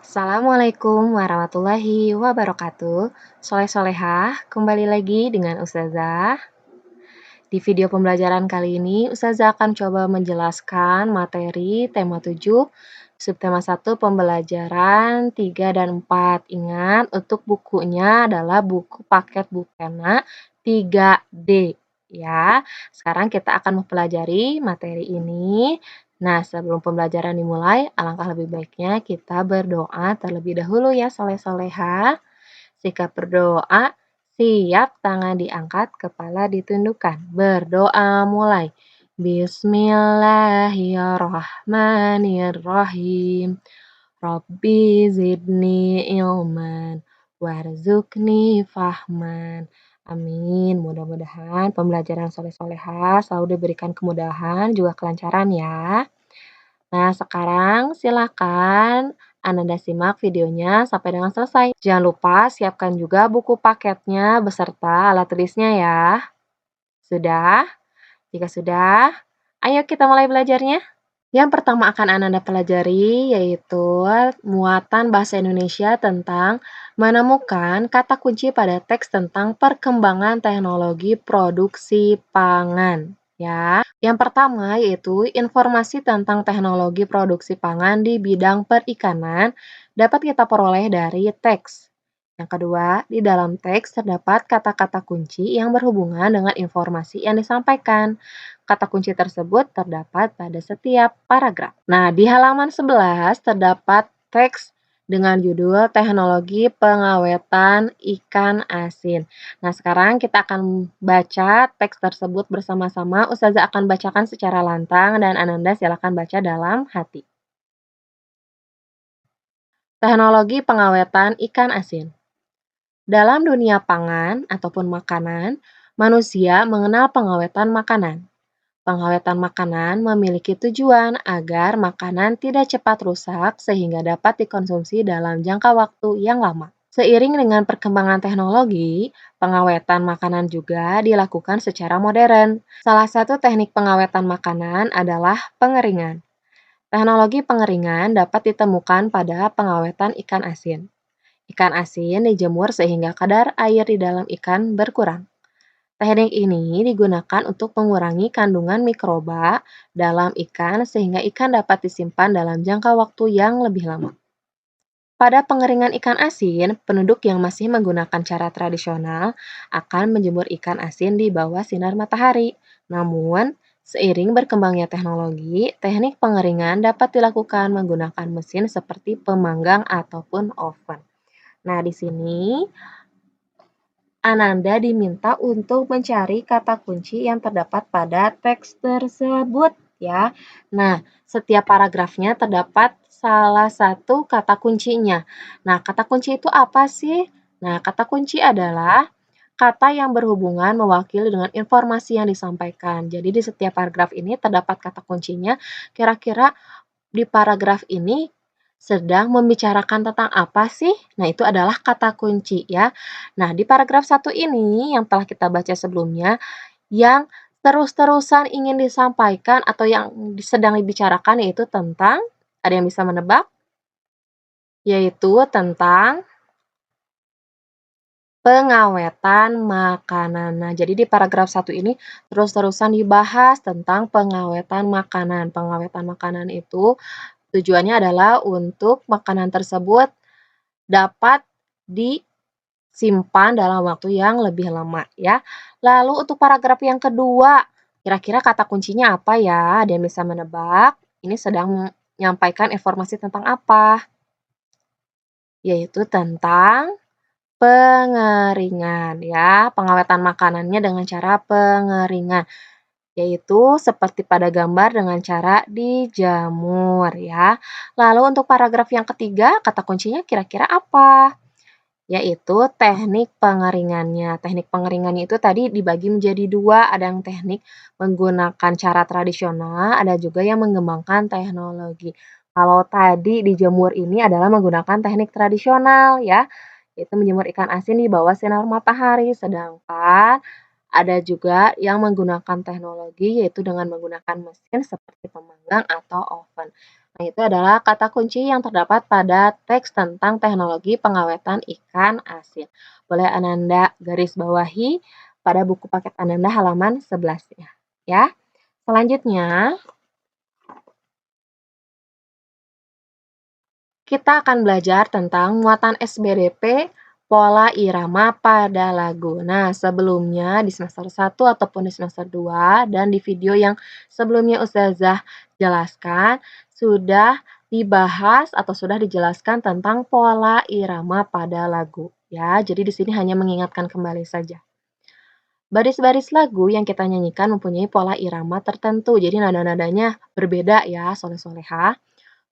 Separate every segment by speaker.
Speaker 1: Assalamualaikum warahmatullahi wabarakatuh. Soleh-solehah, kembali lagi dengan Ustazah. Di video pembelajaran kali ini, Ustazah akan coba menjelaskan materi tema 7, subtema 1 pembelajaran 3 dan 4. Ingat, untuk bukunya adalah buku paket Bukena 3D. Ya, sekarang kita akan mempelajari materi ini. Nah, sebelum pembelajaran dimulai, alangkah lebih baiknya kita berdoa terlebih dahulu ya, soleh-soleha. Sikap berdoa, siap tangan diangkat, kepala ditundukkan. Berdoa mulai. Bismillahirrahmanirrahim. Rabbi zidni ilman, warzuqni fahman. Amin. Mudah-mudahan pembelajaran soleh-soleha selalu diberikan kemudahan juga kelancaran ya. Nah, sekarang silakan Ananda simak videonya sampai dengan selesai. Jangan lupa siapkan juga buku paketnya beserta alat tulisnya ya. Sudah? Jika sudah, ayo kita mulai belajarnya. Yang pertama akan Ananda pelajari yaitu muatan bahasa Indonesia tentang menemukan kata kunci pada teks tentang perkembangan teknologi produksi pangan. Ya, yang pertama yaitu informasi tentang teknologi produksi pangan di bidang perikanan dapat kita peroleh dari teks. Yang kedua, di dalam teks terdapat kata-kata kunci yang berhubungan dengan informasi yang disampaikan. Kata kunci tersebut terdapat pada setiap paragraf. Nah, di halaman 11 terdapat teks dengan judul Teknologi Pengawetan Ikan Asin. Nah, sekarang kita akan baca teks tersebut bersama-sama. Ustazah akan bacakan secara lantang dan Ananda silakan baca dalam hati. Teknologi pengawetan ikan asin. Dalam dunia pangan ataupun makanan, manusia mengenal pengawetan makanan. Pengawetan makanan memiliki tujuan agar makanan tidak cepat rusak sehingga dapat dikonsumsi dalam jangka waktu yang lama. Seiring dengan perkembangan teknologi, pengawetan makanan juga dilakukan secara modern. Salah satu teknik pengawetan makanan adalah pengeringan. Teknologi pengeringan dapat ditemukan pada pengawetan ikan asin. Ikan asin dijemur sehingga kadar air di dalam ikan berkurang. Teknik ini digunakan untuk mengurangi kandungan mikroba dalam ikan sehingga ikan dapat disimpan dalam jangka waktu yang lebih lama. Pada pengeringan ikan asin, penduduk yang masih menggunakan cara tradisional akan menjemur ikan asin di bawah sinar matahari. Namun, seiring berkembangnya teknologi, teknik pengeringan dapat dilakukan menggunakan mesin seperti pemanggang ataupun oven. Nah, di sini Ananda diminta untuk mencari kata kunci yang terdapat pada teks tersebut ya. Nah, setiap paragrafnya terdapat salah satu kata kuncinya. Nah, kata kunci itu apa sih? Nah, kata kunci adalah kata yang berhubungan mewakili dengan informasi yang disampaikan. Jadi di setiap paragraf ini terdapat kata kuncinya. Kira-kira di paragraf ini sedang membicarakan tentang apa sih? Nah, itu adalah kata kunci ya. Nah, di paragraf 1 ini yang telah kita baca sebelumnya, yang terus-terusan ingin disampaikan atau yang sedang dibicarakan yaitu tentang, ada yang bisa menebak? Yaitu tentang pengawetan makanan. Nah, jadi di paragraf 1 ini terus-terusan dibahas tentang pengawetan makanan. Pengawetan makanan itu tujuannya adalah untuk makanan tersebut dapat disimpan dalam waktu yang lebih lama ya. Lalu untuk paragraf yang kedua, kira-kira kata kuncinya apa ya? Ada yang bisa menebak? Ini sedang menyampaikan informasi tentang apa? Yaitu tentang pengeringan ya, pengawetan makanannya dengan cara pengeringan. Yaitu seperti pada gambar dengan cara dijamur ya. Lalu untuk paragraf yang ketiga, kata kuncinya kira-kira apa? Yaitu teknik pengeringannya. Teknik pengeringannya itu tadi dibagi menjadi dua, ada yang teknik menggunakan cara tradisional, ada juga yang mengembangkan teknologi. Kalau tadi dijemur ini adalah menggunakan teknik tradisional ya, yaitu menjemur ikan asin di bawah sinar matahari, sedangkan ada juga yang menggunakan teknologi yaitu dengan menggunakan mesin seperti pemanggang atau oven. Nah, itu adalah kata kunci yang terdapat pada teks tentang teknologi pengawetan ikan asin. Boleh Ananda garis bawahi pada buku paket Ananda halaman 11-nya. Ya. Selanjutnya, kita akan belajar tentang muatan SBDP, pola irama pada lagu. Nah, sebelumnya di semester 1 ataupun di semester 2 dan di video yang sebelumnya Ustazah jelaskan, sudah dibahas atau sudah dijelaskan tentang pola irama pada lagu. Ya, jadi di sini hanya mengingatkan kembali saja. Baris-baris lagu yang kita nyanyikan mempunyai pola irama tertentu, jadi nada-nadanya berbeda ya, soleh-solehah.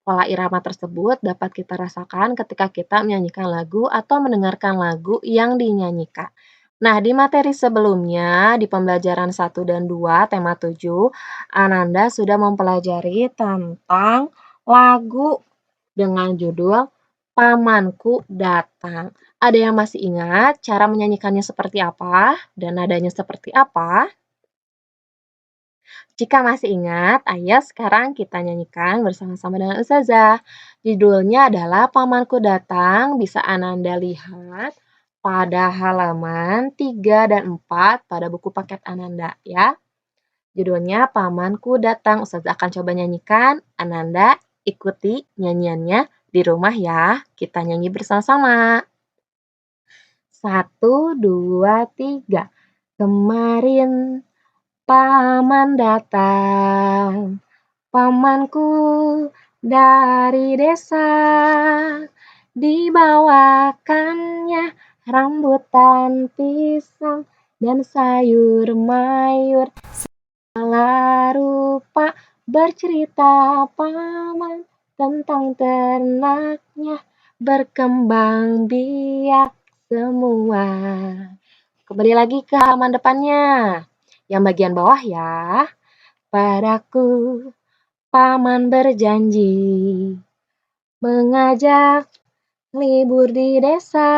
Speaker 1: Pola irama tersebut dapat kita rasakan ketika kita menyanyikan lagu atau mendengarkan lagu yang dinyanyikan. Nah, di materi sebelumnya, di pembelajaran 1 dan 2, tema 7, Ananda sudah mempelajari tentang lagu dengan judul Pamanku Datang. Ada yang masih ingat cara menyanyikannya seperti apa dan nadanya seperti apa? Jika masih ingat, ayo sekarang kita nyanyikan bersama-sama dengan Ustazah. Judulnya adalah Pamanku Datang, bisa Ananda lihat pada halaman 3 dan 4 pada buku paket Ananda ya. Judulnya Pamanku Datang. Ustazah akan coba nyanyikan, Ananda ikuti nyanyiannya di rumah ya. Kita nyanyi bersama-sama. 1, 2, 3. Kemarin Paman datang, pamanku dari desa, dibawakannya rambutan pisang dan sayur mayur. Segala rupa bercerita paman tentang ternaknya, berkembang biak semua. Kembali lagi ke halaman depannya. Yang bagian bawah ya. Padaku, paman berjanji mengajak libur di desa.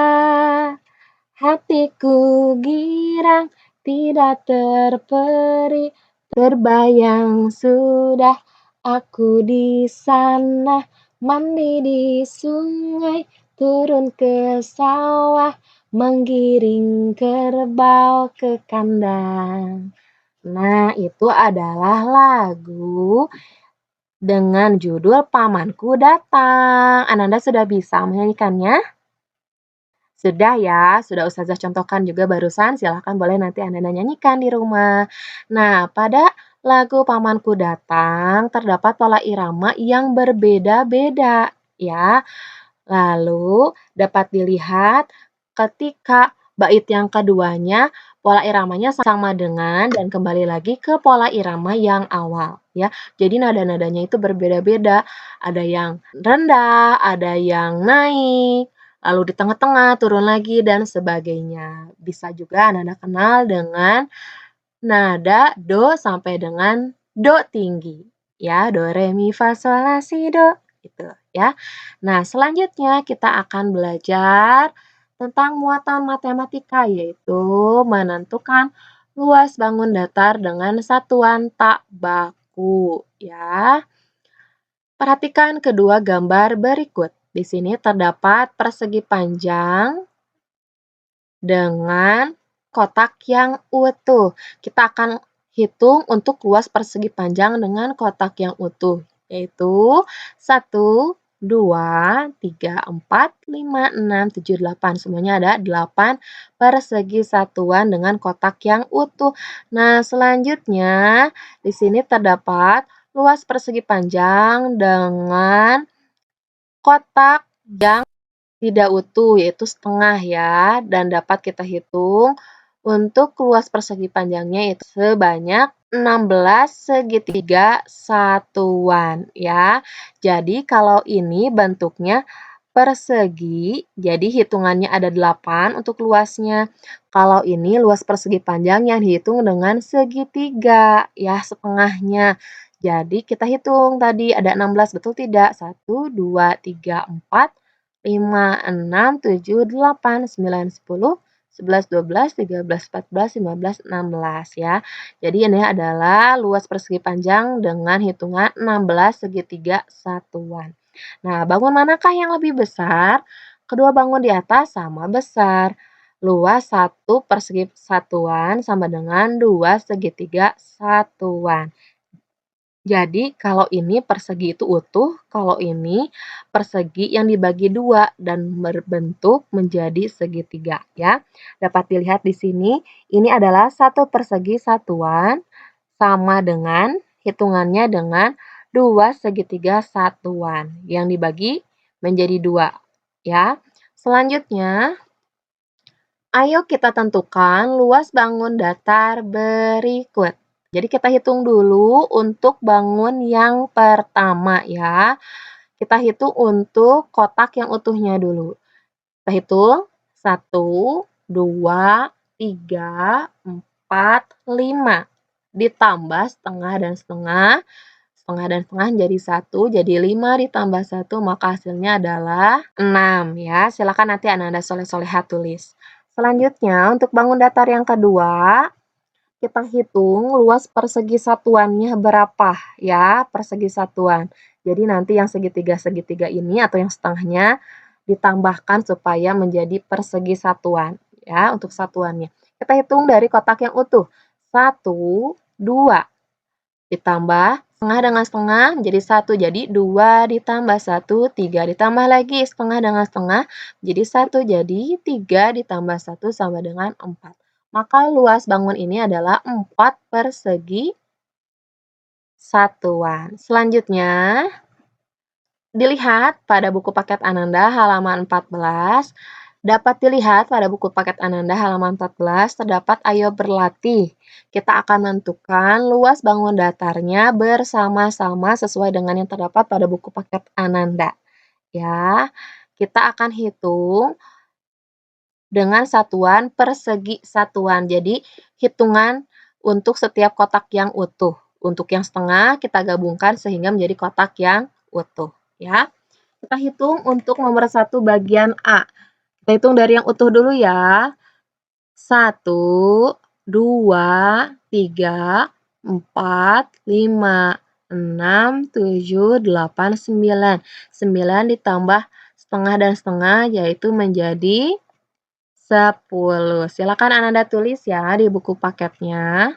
Speaker 1: Hatiku girang, tidak terperi, terbayang sudah aku di sana, mandi di sungai, turun ke sawah, menggiring kerbau ke kandang. Nah, itu adalah lagu dengan judul Pamanku Datang. Ananda sudah bisa menyanyikannya? Sudah ya, sudah Ustazah contohkan juga barusan, silahkan boleh nanti Ananda nyanyikan di rumah. Nah, pada lagu Pamanku Datang terdapat pola irama yang berbeda-beda ya. Lalu dapat dilihat ketika bait yang keduanya pola iramanya sama dengan dan kembali lagi ke pola irama yang awal ya. Jadi nada-nadanya itu berbeda-beda. Ada yang rendah, ada yang naik, lalu di tengah-tengah turun lagi dan sebagainya. Bisa juga Anda kenal dengan nada do sampai dengan do tinggi ya, do re mi fa sol la si do gitu ya. Nah, selanjutnya kita akan belajar tentang muatan matematika yaitu menentukan luas bangun datar dengan satuan tak baku ya. Perhatikan kedua gambar berikut. Di sini terdapat persegi panjang dengan kotak yang utuh. Kita akan hitung untuk luas persegi panjang dengan kotak yang utuh, yaitu 1, 2, 3, 4, 5, 6, 7, 8. Semuanya ada 8 persegi satuan dengan kotak yang utuh. Nah, selanjutnya di sini terdapat luas persegi panjang dengan kotak yang tidak utuh, yaitu setengah ya, dan dapat kita hitung untuk luas persegi panjangnya itu sebanyak 16 segitiga satuan ya. Jadi kalau ini bentuknya persegi, jadi hitungannya ada 8 untuk luasnya. Kalau ini luas persegi panjangnya dihitung dengan segitiga ya, setengahnya. Jadi kita hitung tadi ada 16, betul tidak? 1, 2, 3, 4, 5, 6, 7, 8, 9, 10, 11, 12, 13, 14, 15, 16 ya. Jadi ini adalah luas persegi panjang dengan hitungan 16 segitiga satuan. Nah, bangun manakah yang lebih besar? Kedua bangun di atas sama besar. Luas satu persegi satuan sama dengan 2 segitiga satuan. Jadi, kalau ini persegi itu utuh, kalau ini persegi yang dibagi dua dan berbentuk menjadi segitiga ya. Dapat dilihat di sini, ini adalah satu persegi satuan sama dengan hitungannya dengan 2 segitiga satuan yang dibagi menjadi dua ya. Selanjutnya, ayo kita tentukan luas bangun datar berikut. Jadi kita hitung dulu untuk bangun yang pertama ya. Kita hitung untuk kotak yang utuhnya dulu. Kita hitung 1, 2, 3, 4, 5. Ditambah setengah dan setengah. Setengah dan setengah jadi 1, jadi 5 ditambah 1, maka hasilnya adalah 6 ya. Silakan nanti Ananda soleh-soleha tulis. Selanjutnya, untuk bangun datar yang kedua, kita hitung luas persegi satuannya berapa ya, persegi satuan. Jadi nanti yang segitiga-segitiga ini atau yang setengahnya ditambahkan supaya menjadi persegi satuan ya, untuk satuannya. Kita hitung dari kotak yang utuh. 1, 2 ditambah setengah dengan setengah menjadi 1, jadi 2 ditambah 1, 3 ditambah lagi setengah dengan setengah jadi 1, jadi 3 ditambah 1 sama dengan 4. Maka luas bangun ini adalah 4 persegi satuan. Selanjutnya, dilihat pada buku paket Ananda halaman 14. Dapat dilihat pada buku paket Ananda halaman 14 terdapat ayo berlatih. Kita akan menentukan luas bangun datarnya bersama-sama sesuai dengan yang terdapat pada buku paket Ananda. Ya, kita akan hitung dengan satuan persegi satuan. Jadi, hitungan untuk setiap kotak yang utuh. Untuk yang setengah kita gabungkan sehingga menjadi kotak yang utuh, ya. Kita hitung untuk nomor 1 bagian A. Kita hitung dari yang utuh dulu ya. 1, 2, 3, 4, 5, 6, 7, 8, 9. 9 ditambah setengah dan setengah yaitu menjadi 10. Silakan Ananda tulis ya di buku paketnya.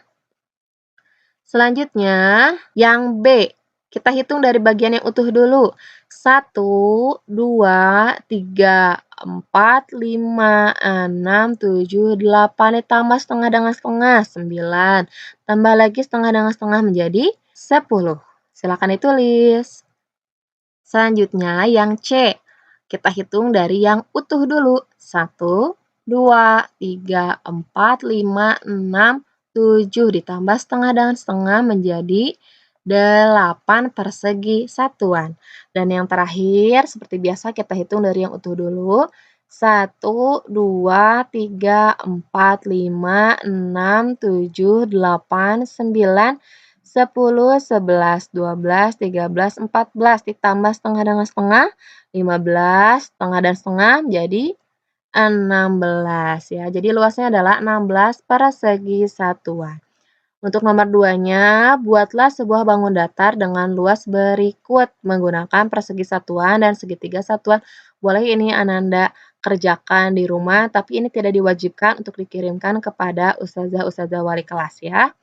Speaker 1: Selanjutnya, yang B. Kita hitung dari bagian yang utuh dulu. 1, 2, 3, 4, 5, 6, 7, 8. Ditambah setengah dengan setengah, 9. Tambah lagi setengah dengan setengah menjadi 10. Silakan ditulis. Selanjutnya, yang C. Kita hitung dari yang utuh dulu. 1, 2, 3, 4, 5, 6, 7 ditambah setengah dengan setengah menjadi 8 persegi satuan. Dan yang terakhir, seperti biasa kita hitung dari yang utuh dulu. 1, 2, 3, 4, 5, 6, 7, 8, 9, 10, 11, 12, 13, 14 ditambah setengah dengan setengah, 15, setengah dan setengah menjadi 16 ya. Jadi luasnya adalah 16 persegi satuan. Untuk nomor 2-nya, buatlah sebuah bangun datar dengan luas berikut menggunakan persegi satuan dan segitiga satuan. Boleh ini Ananda kerjakan di rumah, tapi ini tidak diwajibkan untuk dikirimkan kepada ustazah-ustazah wali kelas ya.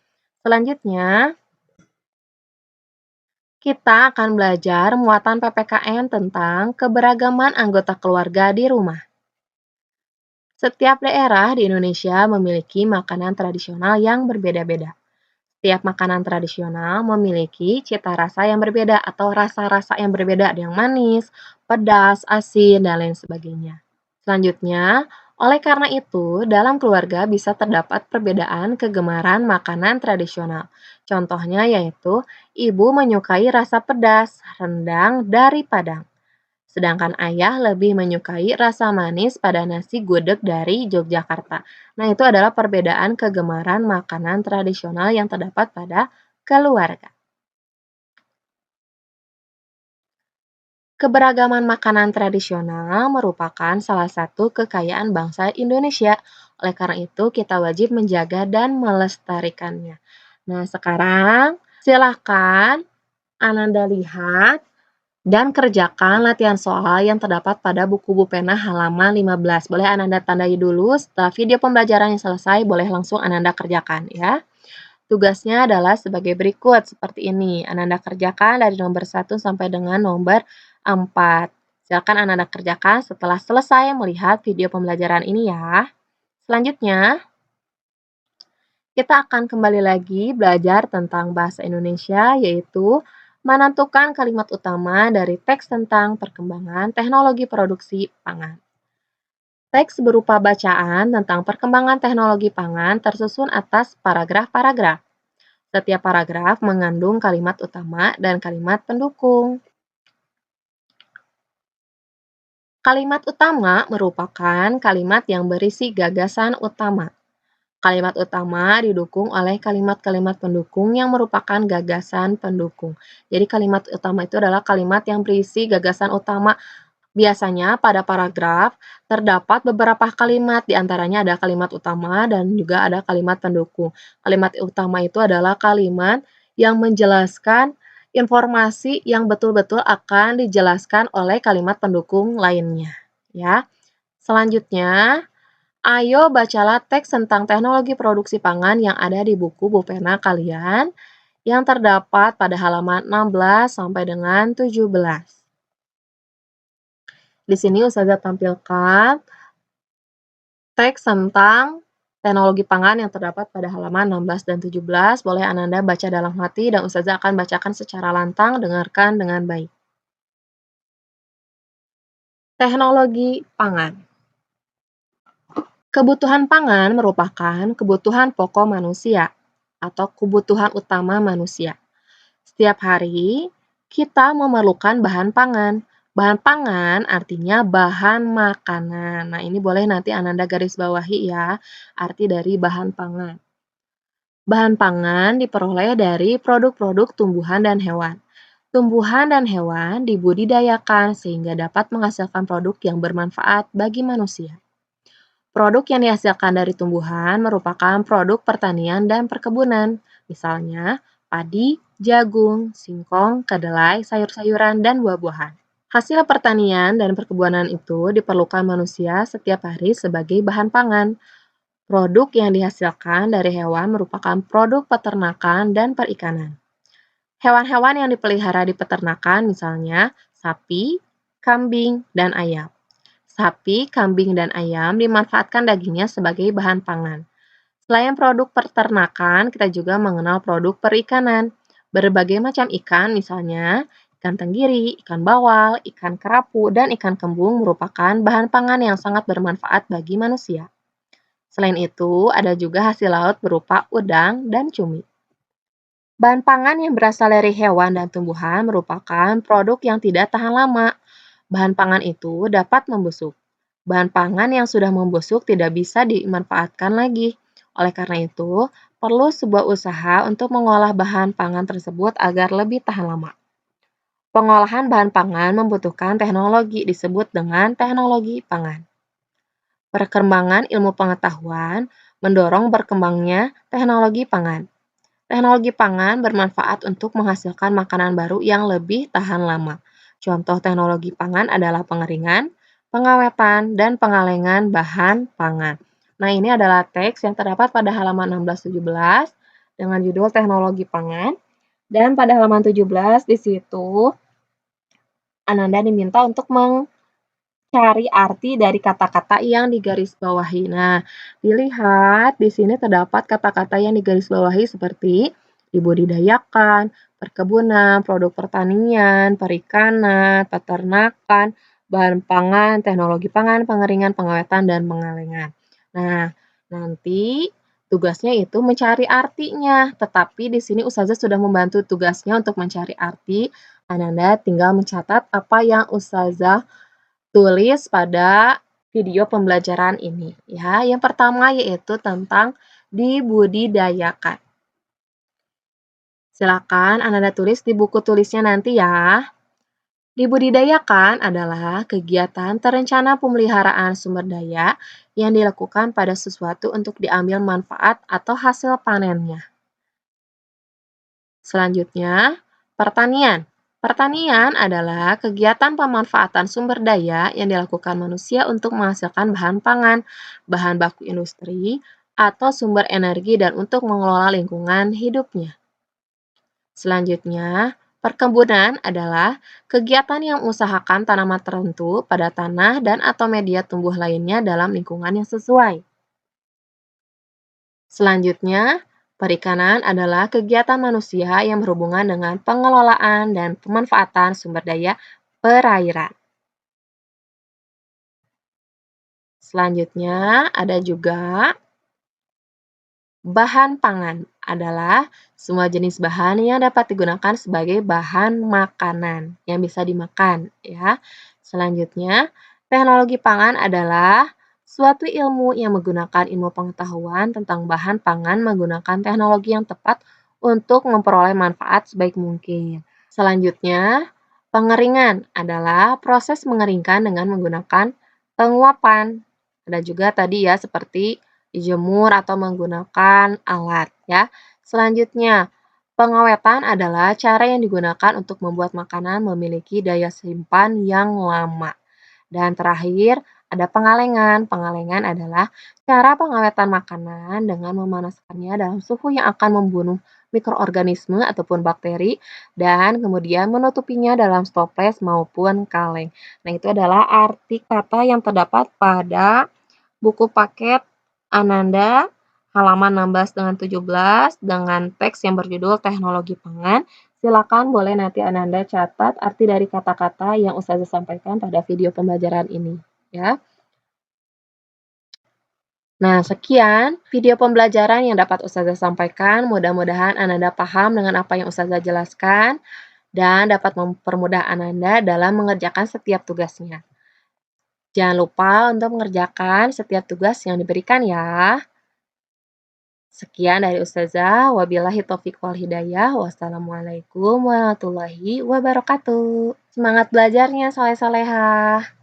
Speaker 1: Selanjutnya, kita akan belajar muatan PPKN tentang keberagaman anggota keluarga di rumah. Setiap daerah di Indonesia memiliki makanan tradisional yang berbeda-beda. Setiap makanan tradisional memiliki cita rasa yang berbeda atau rasa-rasa yang berbeda, ada yang manis, pedas, asin, dan lain sebagainya. Selanjutnya, oleh karena itu, dalam keluarga bisa terdapat perbedaan kegemaran makanan tradisional. Contohnya yaitu, ibu menyukai rasa pedas, rendang, dari Padang. Sedangkan ayah lebih menyukai rasa manis pada nasi gudeg dari Yogyakarta. Nah, itu adalah perbedaan kegemaran makanan tradisional yang terdapat pada keluarga. Keberagaman makanan tradisional merupakan salah satu kekayaan bangsa Indonesia. Oleh karena itu, kita wajib menjaga dan melestarikannya. Nah, sekarang silakan Ananda lihat dan kerjakan latihan soal yang terdapat pada buku Bupena halaman 15. Boleh Ananda tandai dulu, setelah video pembelajaran yang selesai, boleh langsung Ananda kerjakan ya. Tugasnya adalah sebagai berikut, seperti ini. Ananda kerjakan dari nomor 1 sampai dengan nomor 4. Silakan Ananda kerjakan setelah selesai melihat video pembelajaran ini ya. Selanjutnya, kita akan kembali lagi belajar tentang bahasa Indonesia, yaitu menentukan kalimat utama dari teks tentang perkembangan teknologi produksi pangan. Teks berupa bacaan tentang perkembangan teknologi pangan tersusun atas paragraf-paragraf. Setiap paragraf mengandung kalimat utama dan kalimat pendukung. Kalimat utama merupakan kalimat yang berisi gagasan utama. Kalimat utama didukung oleh kalimat-kalimat pendukung yang merupakan gagasan pendukung. Jadi kalimat utama itu adalah kalimat yang berisi gagasan utama. Biasanya pada paragraf terdapat beberapa kalimat, di antaranya ada kalimat utama dan juga ada kalimat pendukung. Kalimat utama itu adalah kalimat yang menjelaskan informasi yang betul-betul akan dijelaskan oleh kalimat pendukung lainnya. Ya. Selanjutnya, ayo bacalah teks tentang teknologi produksi pangan yang ada di buku Bupena kalian yang terdapat pada halaman 16 sampai dengan 17. Di sini Ustazah tampilkan teks tentang teknologi pangan yang terdapat pada halaman 16 dan 17. Boleh Ananda baca dalam hati dan Ustazah akan bacakan secara lantang, dengarkan dengan baik. Teknologi pangan. Kebutuhan pangan merupakan kebutuhan pokok manusia atau kebutuhan utama manusia. Setiap hari, kita memerlukan bahan pangan. Bahan pangan artinya bahan makanan. Nah, ini boleh nanti Ananda garis bawahi ya, arti dari bahan pangan. Bahan pangan diperoleh dari produk-produk tumbuhan dan hewan. Tumbuhan dan hewan dibudidayakan sehingga dapat menghasilkan produk yang bermanfaat bagi manusia. Produk yang dihasilkan dari tumbuhan merupakan produk pertanian dan perkebunan, misalnya padi, jagung, singkong, kedelai, sayur-sayuran, dan buah-buahan. Hasil pertanian dan perkebunan itu diperlukan manusia setiap hari sebagai bahan pangan. Produk yang dihasilkan dari hewan merupakan produk peternakan dan perikanan. Hewan-hewan yang dipelihara di peternakan misalnya sapi, kambing, dan ayam. Sapi, kambing, dan ayam dimanfaatkan dagingnya sebagai bahan pangan. Selain produk peternakan, kita juga mengenal produk perikanan. Berbagai macam ikan, misalnya ikan tenggiri, ikan bawal, ikan kerapu, dan ikan kembung merupakan bahan pangan yang sangat bermanfaat bagi manusia. Selain itu, ada juga hasil laut berupa udang dan cumi. Bahan pangan yang berasal dari hewan dan tumbuhan merupakan produk yang tidak tahan lama. Bahan pangan itu dapat membusuk. Bahan pangan yang sudah membusuk tidak bisa dimanfaatkan lagi. Oleh karena itu, perlu sebuah usaha untuk mengolah bahan pangan tersebut agar lebih tahan lama. Pengolahan bahan pangan membutuhkan teknologi disebut dengan teknologi pangan. Perkembangan ilmu pengetahuan mendorong berkembangnya teknologi pangan. Teknologi pangan bermanfaat untuk menghasilkan makanan baru yang lebih tahan lama. Contoh teknologi pangan adalah pengeringan, pengawetan, dan pengalengan bahan pangan. Nah, ini adalah teks yang terdapat pada halaman 16-17 dengan judul teknologi pangan. Dan pada halaman 17 di situ Ananda diminta untuk cari arti dari kata-kata yang digarisbawahi. Nah, dilihat di sini terdapat kata-kata yang digarisbawahi seperti dibudidayakan, perkebunan, produk pertanian, perikanan, peternakan, bahan pangan, teknologi pangan, pengeringan, pengawetan, dan pengalengan. Nah, nanti tugasnya itu mencari artinya, tetapi di sini Ustazah sudah membantu tugasnya untuk mencari arti. Ananda tinggal mencatat apa yang Ustazah tulis pada video pembelajaran ini ya. Yang pertama yaitu tentang dibudidayakan. Silakan Ananda tulis di buku tulisnya nanti ya. Dibudidayakan adalah kegiatan terencana pemeliharaan sumber daya yang dilakukan pada sesuatu untuk diambil manfaat atau hasil panennya. Selanjutnya, pertanian. Pertanian adalah kegiatan pemanfaatan sumber daya yang dilakukan manusia untuk menghasilkan bahan pangan, bahan baku industri, atau sumber energi dan untuk mengelola lingkungan hidupnya. Selanjutnya, perkebunan adalah kegiatan yang mengusahakan tanaman tertentu pada tanah dan atau media tumbuh lainnya dalam lingkungan yang sesuai. Selanjutnya, perikanan adalah kegiatan manusia yang berhubungan dengan pengelolaan dan pemanfaatan sumber daya perairan. Selanjutnya, ada juga bahan pangan adalah semua jenis bahan yang dapat digunakan sebagai bahan makanan yang bisa dimakan, ya. Selanjutnya, teknologi pangan adalah suatu ilmu yang menggunakan ilmu pengetahuan tentang bahan pangan menggunakan teknologi yang tepat untuk memperoleh manfaat sebaik mungkin. Selanjutnya, pengeringan adalah proses mengeringkan dengan menggunakan penguapan. Ada juga tadi ya seperti dijemur atau menggunakan alat ya. Selanjutnya, pengawetan adalah cara yang digunakan untuk membuat makanan memiliki daya simpan yang lama. Dan terakhir, ada pengalengan. Pengalengan adalah cara pengawetan makanan dengan memanaskannya dalam suhu yang akan membunuh mikroorganisme ataupun bakteri dan kemudian menutupinya dalam stoples maupun kaleng. Nah, itu adalah arti kata yang terdapat pada buku paket Ananda halaman 16 dengan 17 dengan teks yang berjudul Teknologi Pangan. Silakan boleh nanti Ananda catat arti dari kata-kata yang Ustazah sampaikan pada video pembelajaran ini, ya. Nah, sekian video pembelajaran yang dapat Ustazah sampaikan. Mudah-mudahan Ananda paham dengan apa yang Ustazah jelaskan dan dapat mempermudah Ananda dalam mengerjakan setiap tugasnya. Jangan lupa untuk mengerjakan setiap tugas yang diberikan ya. Sekian dari Ustazah. Wabillahi taufiq wal hidayah. Wassalamualaikum warahmatullahi wabarakatuh. Semangat belajarnya, soleh-solehah.